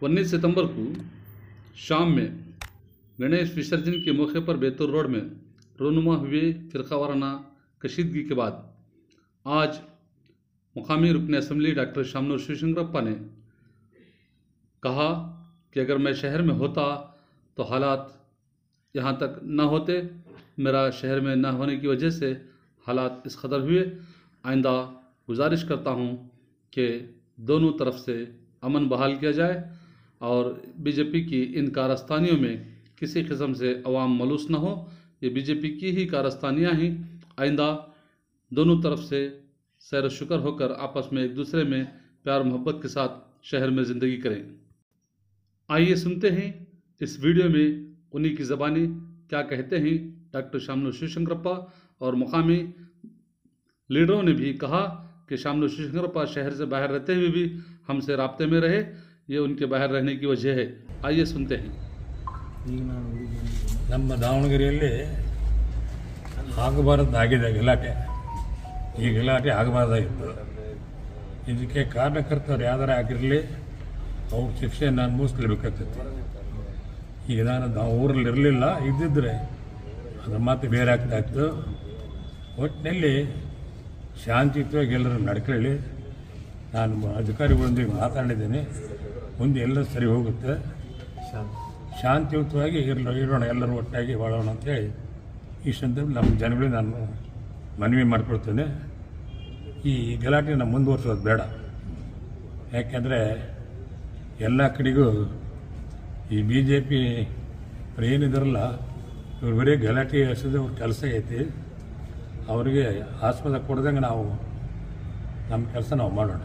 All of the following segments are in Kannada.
19 सितंबर को शाम में गणेश विसर्जन के मौके पर बैतूल रोड में रोनुमा हुए फिरकावाराना कशीदगी के बाद आज मुकामी रुकन असम्बली डॉक्टर शामनूर शिवशंकरप्पा ने कहा कि अगर मैं शहर में होता तो हालात यहाँ तक न होते। मेरा शहर में न होने की वजह से हालात इस कदर हुए। आइंदा गुजारिश करता हूँ कि दोनों तरफ से अमन बहाल किया जाए और बीजेपी की इन कारस्तानियों में किसी किस्म से अवाम मलूस न हो। ये बीजेपी की ही कारस्तानियाँ ही आइंदा दोनों तरफ से सैर शुक्र होकर आपस में एक दूसरे में प्यार मोहब्बत के साथ शहर में ज़िंदगी करें। आइए सुनते हैं इस वीडियो में उन्हीं की ज़बानी क्या कहते हैं डॉक्टर शामनूर शिवशंकरप्पा। और मुकामी लीडरों ने भी कहा कि शामनूर शिवशंकरप्पा शहर से बाहर रहते हुए भी हमसे राब्ते में रहे। ये उनके बाहर रहने की वजह है। आइए सुनते हैं। ನಮ್ಮ ದಾವಣಗೆರೆಯಲ್ಲಿ ಆಗಬಾರದಾಗಿದೆ ಗಲಾಟೆ. ಈ ಗಲಾಟೆ ಆಗಬಾರ್ದಾಗಿತ್ತು. ಇದಕ್ಕೆ ಕಾರಣಕರ್ತರು ಯಾವ್ದಾರ ಆಗಿರಲಿ ಅವ್ರ ಶಿಕ್ಷೆಯನ್ನು ಅನುಭವಿಸ್ಲೇಬೇಕಾಗ್ತೈತಿ. ಈಗ ನಾವು ಊರಲ್ಲಿ ಇರಲಿಲ್ಲ, ಇದ್ದಿದ್ರೆ ಅದ್ರ ಮಾತು ಬೇರೆ ಆಗ್ತಾಯಿತ್ತು. ಒಟ್ಟಿನಲ್ಲಿ ಶಾಂತಿಯುತವಾಗಿ ಎಲ್ಲರೂ ನಡ್ಕೊಳ್ಳಿ. ನಾನು ಅಧಿಕಾರಿಗಳೊಂದಿಗೆ ಮಾತಾಡಿದ್ದೇನೆ. ಮುಂದೆ ಎಲ್ಲ ಸರಿ ಹೋಗುತ್ತೆ. ಶಾಂತಿಯುತವಾಗಿ ಇರೋಣ, ಎಲ್ಲರೂ ಒಟ್ಟಾಗಿ ಬಾಳೋಣ ಅಂತೇಳಿ ಈ ಸಂದರ್ಭ ನಮ್ಮ ಜನಗಳಿಗೆ ನಾನು ಮನವಿ ಮಾಡಿಕೊಳ್ತೇನೆ. ಈ ಗಲಾಟೆನ ಮುಂದುವರ್ಸೋದು ಬೇಡ. ಯಾಕೆಂದರೆ ಎಲ್ಲ ಕಡೆಗೂ ಈ BJP ಏನಿದಾರಲ್ಲ ಇವ್ರು ಬರೀ ಗಲಾಟೆ ಎಸೋದು ಅವ್ರ ಕೆಲಸ ಐತಿ. ಅವರಿಗೆ ಆಸ್ಪದ ಕೊಡ್ದಂಗೆ ನಾವು ನಮ್ಮ ಕೆಲಸ ನಾವು ಮಾಡೋಣ.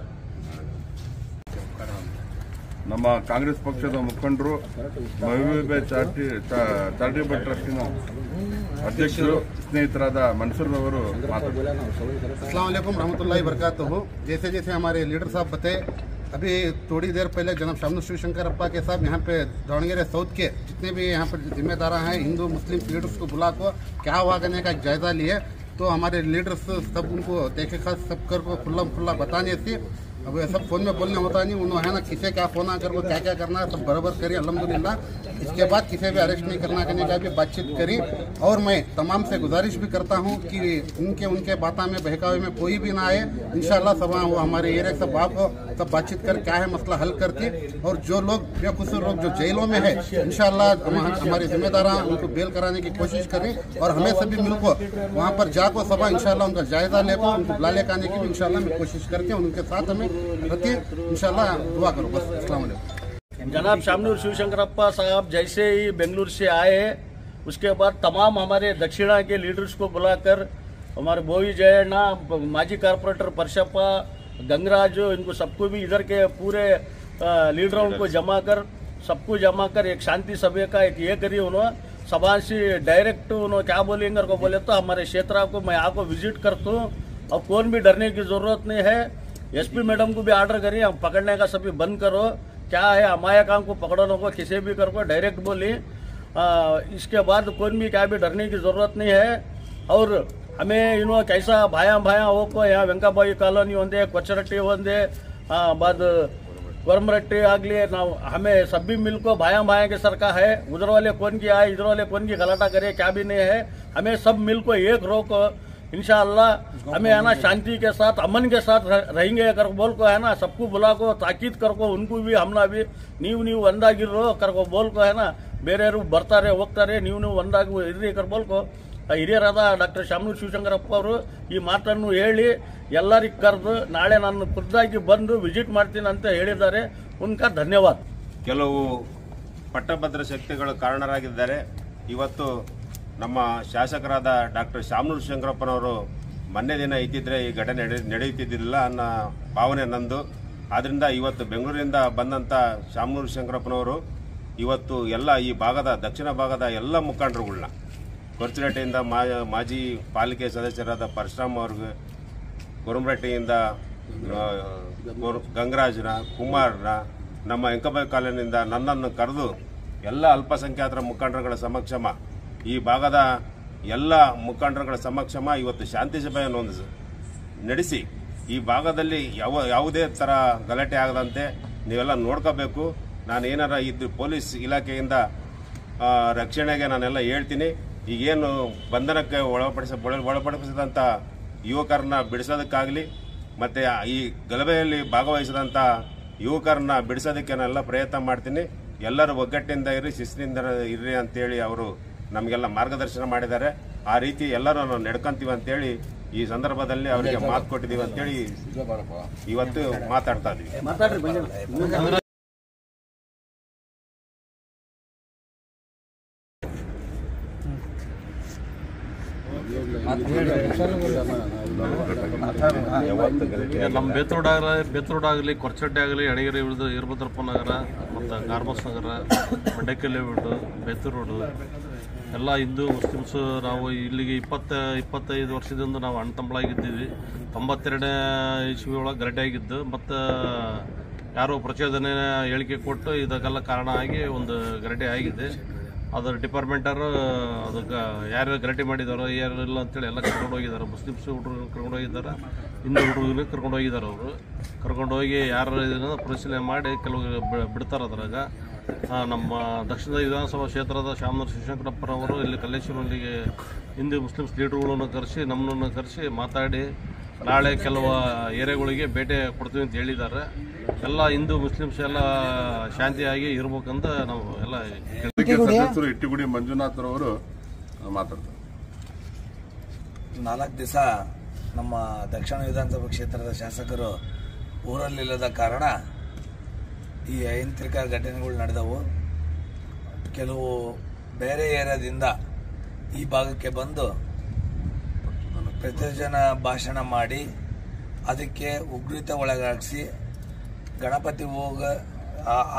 ನಮ್ಮ ಕಾಂಗ್ರೆಸ್ ಪಕ್ಷದ ಮುಖಂಡರು ಮಹಬೂಬೆ ಚಾರಿಟೇಬಲ್ ಟ್ರಸ್ಟಿನ ಅಧ್ಯಕ್ಷರು ಸ್ನೇಹಿತರಾದ ಮನ್ಸೂರ್ ಅವರು ಮಾತಾಡ್ತಾರೆ. अस्सलाम वालेकुम रहमतुल्लाहि बरकातहू। जैसे जैसे हमारे लीडर साहब बताए, अभी थोड़ी देर पहले जनाब शामनूर शिवशंकरप्पा के साहब यहाँ पे दावणगेरे साउथ के जितने भी यहाँ पर जिम्मेदार हैं हिंदू मुस्लिम लीडर्स को बुला को क्या हुआ करने का जायजा लिए। तो हमारे लीडर्स सब उनको देखे खास सब कर को खुला बताने से अब सब फोन में बोलने होता नहीं। उन्होंने है ना किसे क्या फोन आकर वो क्या क्या करना है सब बराबर करी अल्हम्दुलिल्लाह। इसके बाद किसी भी अरेस्ट नहीं करना करने का भी बातचीत करी। और मैं तमाम से गुजारिश भी करता हूँ कि उनके बातों में बहकावे में कोई भी ना आए। इंशाल्लाह सब वो हमारे एरिया सब बाप सब बातचीत कर क्या है मसला हल करके, और जो लोग बेकसूर लोग जो जेलों में है इंशाल्लाह हमारे जिम्मेदार उनको बेल कराने की कोशिश करें। और हमें सभी मिलकर वहाँ पर जाको सभा इंशाल्लाह उनका जायजा लेकर उनको बुला ले आने की भी इंशाल्लाह मैं कोशिश करके उनके साथ हमें रहती इंशाल्लाह दुआ करो। बस अस्सलाम वालेकुम। जनाब शामनूर शिवशंकरप्पा साहब जैसे ही बेंगलुरु से आए उसके बाद तमाम हमारे दक्षिणा के लीडर्स को बुलाकर हमारे बोई जयना, माजी कारपोरेटर परशप्पा, गंगराज, इनको सबको भी इधर के पूरे लीडरों को सबको जमा कर एक शांति सभा का एक ये करी। उन्होंने सभा से डायरेक्ट उन्होंने क्या बोलेंगे को बोले तो हमारे क्षेत्र को मैं आको विजिट करता हूँ और कौन भी डरने की जरूरत नहीं है। SP मैडम को भी ऑर्डर करिए हम पकड़ने का सभी बंद करो। क्या है अमायकों को पकड़ने को किसी भी कर को डायरेक्ट बोली। इसके बाद कौन भी क्या भी डरने की जरूरत नहीं है। और हमें इन्हों कैसा भाया हो को यहाँ वेंकाबाई कॉलोनी ಒಂದೇ ಕೊಚ್ಚರಟ್ಟಿ ಒಂದೇ बाद वर्मरट्टी आगली ना हमें सभी मिलकर भाया के सरकार है। उधर वाले कौन की आए इधर वाले कौन की गलाटा करे क्या भी नहीं है। हमें सब मिलकर एक रोको इंशाअल्लाह हमें है ना शांति के साथ अमन के साथ रहेंगे कर बोल को है ना सबको बुला को ताकीद कर को उनको भी हमना भी ನೀವು ಒಂದಾಗಿರೋ ಕರ್ಕೊ बोल को है ना ಬೇರೆಯವರು ಬರ್ತಾರೆ ಹೋಗ್ತಾರೆ ನೀವು ಒಂದಾಗಿ ಇರ್ರಿ ಕರ್ बोल को ಹಿರಿಯರಾದ ಡಾಕ್ಟರ್ ಶಾಮನೂರ್ ಶಿವಶಂಕರಪ್ಪ ಅವರು ಈ ಮಾತನ್ನು ಹೇಳಿ ಎಲ್ಲರಿಗೂ ಕರೆದು ನಾಳೆ ನಾನು ಖುದ್ದಾಗಿ ಬಂದು ವಿಸಿಟ್ ಮಾಡ್ತೀನಿ ಅಂತ ಹೇಳಿದ್ದಾರೆ. ಉನ್ಕಾ ಧನ್ಯವಾದ. ಕೆಲವು ಪಟ್ಟಭದ್ರ ಶಕ್ತಿಗಳು ಕಾರಣರಾಗಿದ್ದಾರೆ. ಇವತ್ತು ನಮ್ಮ ಶಾಸಕರಾದ ಡಾಕ್ಟರ್ ಶಾಮನೂರ್ ಶಿವಶಂಕರಪ್ಪನವರು ಮೊನ್ನೆ ದಿನ ಇದ್ದಿದ್ರೆ ಈ ಘಟನೆ ನಡೆಯುತ್ತಿದ್ದಿಲ್ಲ ಅನ್ನೋ ಭಾವನೆ ನಂದು. ಆದ್ರಿಂದ ಇವತ್ತು ಬೆಂಗಳೂರಿನಿಂದ ಬಂದಂತ ಶಾಮನೂರ್ ಶಿವಶಂಕರಪ್ಪನವರು ಇವತ್ತು ಎಲ್ಲ ಈ ಭಾಗದ ದಕ್ಷಿಣ ಭಾಗದ ಎಲ್ಲ ಮುಖಂಡರುಗಳನ್ನ ಕೊರ್ಚಿರಟ್ಟೆಯಿಂದ ಮಾಜಿ ಪಾಲಿಕೆ ಸದಸ್ಯರಾದ ಪರಶುರಾಮ್ ಅವ್ರಿಗೆ, ಗೊರಮರಟ್ಟಿಯಿಂದ ಗಂಗರಾಜನ, ಕುಮಾರ್ನ, ನಮ್ಮ ಎಂಕಬಾಯಿ ಕಾಲೋನಿಯಿಂದ ನನ್ನನ್ನು ಕರೆದು ಎಲ್ಲ ಅಲ್ಪಸಂಖ್ಯಾತರ ಮುಖಂಡರುಗಳ ಸಮಕ್ಷಮ ಈ ಭಾಗದ ಎಲ್ಲ ಮುಖಂಡರುಗಳ ಸಮಕ್ಷಮ ಇವತ್ತು ಶಾಂತಿ ಸಭೆಯನ್ನು ನಡೆಸಿ ಈ ಭಾಗದಲ್ಲಿ ಯಾವುದೇ ಥರ ಗಲಾಟೆ ಆಗದಂತೆ ನೀವೆಲ್ಲ ನೋಡ್ಕೋಬೇಕು. ನಾನು ಏನಾರ ಇದ್ದು ಪೊಲೀಸ್ ಇಲಾಖೆಯಿಂದ ರಕ್ಷಣೆಗೆ ನಾನೆಲ್ಲ ಹೇಳ್ತೀನಿ. ಈಗೇನು ಬಂಧನಕ್ಕೆ ಒಳಪಡಿಸಿದಂಥ ಯುವಕರನ್ನ ಬಿಡಿಸೋದಕ್ಕಾಗಲಿ ಮತ್ತು ಈ ಗಲಭೆಯಲ್ಲಿ ಭಾಗವಹಿಸಿದಂಥ ಯುವಕರನ್ನ ಬಿಡಿಸೋದಕ್ಕೆ ನಾನೆಲ್ಲ ಪ್ರಯತ್ನ ಮಾಡ್ತೀನಿ. ಎಲ್ಲರೂ ಒಗ್ಗಟ್ಟಿಂದ ಇರ್ರಿ, ಶಿಸ್ತಿನಿಂದ ಇರ್ರಿ ಅಂತೇಳಿ ಅವರು ನಮಗೆಲ್ಲ ಮಾರ್ಗದರ್ಶನ ಮಾಡಿದ್ದಾರೆ. ಆ ರೀತಿ ಎಲ್ಲರೂ ನಾವು ನಡ್ಕೊಂತೀವಿ ಅಂತೇಳಿ ಈ ಸಂದರ್ಭದಲ್ಲಿ ಅವರಿಗೆ ಮಾತು ಕೊಟ್ಟಿದ್ದೀವಿ ಅಂತೇಳಿ ಇವತ್ತು ಮಾತಾಡ್ತಾ ಇದ್ದೀವಿ. ನಮ್ಮ ಬೇತೂರು ಆಗಲಿ, ಕೊರಚಡ್ಡಿ ಆಗಲಿ, ಯಡಗೆರೆ ವೀರಭದ್ರಪ್ಪ ನಗರ ಮತ್ತು ಗಾರ್ಮಸ್ ನಗರ, ಮಂಡಕ್ಕಿ ರೋಡು, ಬೇತೂರು ರೋಡು ಎಲ್ಲ ಹಿಂದೂ ಮುಸ್ಲಿಮ್ಸು ನಾವು ಇಲ್ಲಿಗೆ 25 ವರ್ಷದಿಂದ ನಾವು ಅಣ್ತಂಬಳಾಗಿದ್ದೀವಿ. 92ನೇ ಇಸ್ವಿ ಒಳಗೆ ಗಲಾಟೆ ಆಗಿದ್ದು ಮತ್ತು ಯಾರೋ ಪ್ರಚೋದನೆ ಹೇಳಿಕೆ ಕೊಟ್ಟು ಇದಕ್ಕೆಲ್ಲ ಕಾರಣ ಆಗಿ ಒಂದು ಗಲಾಟೆ ಆಗಿದೆ. ಅದರ ಡಿಪಾರ್ಟ್ಮೆಂಟರು ಅದಕ್ಕೆ ಯಾರು ಗಲಾಟೆ ಮಾಡಿದಾರೋ ಯಾರಿಲ್ಲ ಅಂತೇಳಿ ಎಲ್ಲ ಕರ್ಕೊಂಡು ಹೋಗಿದ್ದಾರೆ. ಮುಸ್ಲಿಮ್ಸ್ ಹುಡುಗರು ಕರ್ಕೊಂಡು ಹೋಗಿದ್ದಾರೆ, ಹಿಂದೂ ಹುಡುಗರಿಗೆ ಕರ್ಕೊಂಡು ಹೋಗಿದ್ದಾರೆ. ಅವರು ಕರ್ಕೊಂಡು ಹೋಗಿ ಯಾರು ಇದನ್ನು ಪರಿಶೀಲನೆ ಮಾಡಿ ಕೆಲವು ಬಿಡ್ತಾರೆ. ಅದ್ರಾಗ ನಮ್ಮ ದಕ್ಷಿಣ ವಿಧಾನಸಭಾ ಕ್ಷೇತ್ರದ ಶಾಮನೂರು ಶಿವಶಂಕರಪ್ಪನವರು ಇಲ್ಲಿ ಕಲ್ಲೇಶ್ವರಲ್ಲಿಗೆ ಹಿಂದೂ ಮುಸ್ಲಿಮ್ಸ್ ಲೀಡರ್ಗಳನ್ನು ಕರೆಸಿ ನಮ್ಮನ್ನು ಕರೆಸಿ ಮಾತಾಡಿ ನಾಳೆ ಕೆಲವು ಏರಿಯಾಗಳಿಗೆ ಭೇಟಿ ಕೊಡ್ತೀವಿ ಅಂತ ಹೇಳಿದ್ದಾರೆ. ಎಲ್ಲ ಹಿಂದೂ ಮುಸ್ಲಿಮ್ಸ್ ಎಲ್ಲ ಶಾಂತಿಯಾಗಿ ಇರ್ಬೇಕಂತ ನಾವು ಎಲ್ಲ ಸದಸ್ಯರು ಇಟ್ಟಿಗುಡಿ ಮಂಜುನಾಥ್ ರವರು ಮಾತಾಡ್ತಾರೆ. 4 ದಿವಸ ನಮ್ಮ ದಕ್ಷಿಣ ವಿಧಾನಸಭಾ ಕ್ಷೇತ್ರದ ಶಾಸಕರು ಊರಲ್ಲಿಲ್ಲದ ಕಾರಣ ಈ ಅಹಿಂಸಕ ಘಟನೆಗಳು ನಡೆದವು. ಕೆಲವು ಬೇರೆ ಏರಿಯಾದಿಂದ ಈ ಭಾಗಕ್ಕೆ ಬಂದು ಪ್ರತಿಜನ ಭಾಷಣ ಮಾಡಿ ಅದಕ್ಕೆ ಉಗ್ರತೆ ಒಳಗಾಗಿಸಿ ಗಣಪತಿ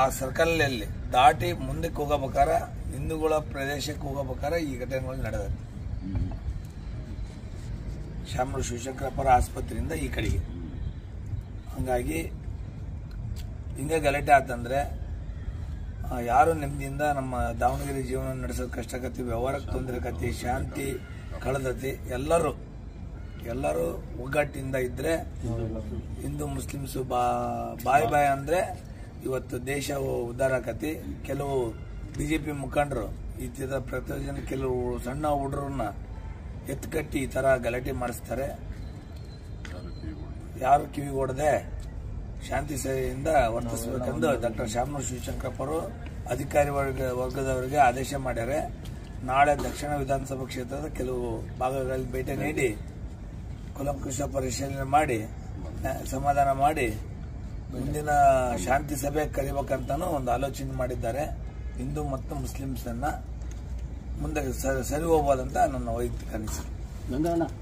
ಆ ಸರ್ಕಲಲ್ಲಿ ದಾಟಿ ಮುಂದಕ್ಕೆ ಹೋಗಬೇಕಾರ ಹಿಂದೂಗಳ ಪ್ರದೇಶಕ್ಕೆ ಹೋಗಬೇಕಾರ ಈ ಘಟನೆಗಳು ನಡೆದವು. ಶಾಮನೂರು ಶಿವಶಂಕರಪ್ಪರ ಆಸ್ಪತ್ರೆಯಿಂದ ಈ ಕಡೆಗೆ ಹಂಗಾಗಿ ಹಿಂಗೆ ಗಲಾಟೆ ಆತಂದ್ರೆ ಯಾರು ನೆಮ್ಮದಿಯಿಂದ ನಮ್ಮ ದಾವಣಗೆರೆ ಜೀವನ ನಡೆಸೋದು ಕಷ್ಟಕತ್ತಿ, ವ್ಯವಹಾರಕ್ಕೆ ತೊಂದರೆ ಕತ್ತಿ, ಶಾಂತಿ ಕಳೆದತಿ. ಎಲ್ಲರೂ ಒಗ್ಗಟ್ಟಿಂದ ಇದ್ರೆ ಹಿಂದೂ ಮುಸ್ಲಿಮ್ಸು ಬಾಯ್ ಅಂದ್ರೆ ಇವತ್ತು ದೇಶ ಉದ್ಧಾರ ಆಕತಿ. ಕೆಲವು ಬಿಜೆಪಿ ಮುಖಂಡರು ಈ ತರ ಪ್ರತಿಜನ ಕೆಲವು ಸಣ್ಣ ಹುಡುಗರನ್ನ ಎತ್ಕಟ್ಟಿ ಈ ತರ ಗಲಾಟೆ ಮಾಡಿಸ್ತಾರೆ. ಯಾರು ಕಿವಿಗೊಡದೆ ಶಾಂತಿಯಿಂದ ವರ್ತಿಸಬೇಕೆಂದು ಡಾಕ್ಟರ್ ಶಾಮನೂರು ಶಿವಶಂಕರಪ್ಪರು ಅಧಿಕಾರಿ ವರ್ಗದವರಿಗೆ ಆದೇಶ ಮಾಡ್ಯಾರೆ. ನಾಳೆ ದಕ್ಷಿಣ ವಿಧಾನಸಭಾ ಕ್ಷೇತ್ರದ ಕೆಲವು ಭಾಗಗಳಲ್ಲಿ ಭೇಟಿ ನೀಡಿ ಕುಲಂಕುಷ ಪರಿಶೀಲನೆ ಮಾಡಿ ಸಮಾಧಾನ ಮಾಡಿ ಮುಂದಿನ ಶಾಂತಿ ಸಭೆ ಕರಿಬೇಕಂತಾನು ಒಂದು ಆಲೋಚನೆ ಮಾಡಿದ್ದಾರೆ. ಹಿಂದೂ ಮತ್ತು ಮುಸ್ಲಿಮ್ಸ್ ಅನ್ನ ಮುಂದೆ ಸರಿ ಹೋಗ್ಬೋದಂತ ನನ್ನ ವೈಯಕ್ತಿಕ ಅನಿಸಿಕೆ.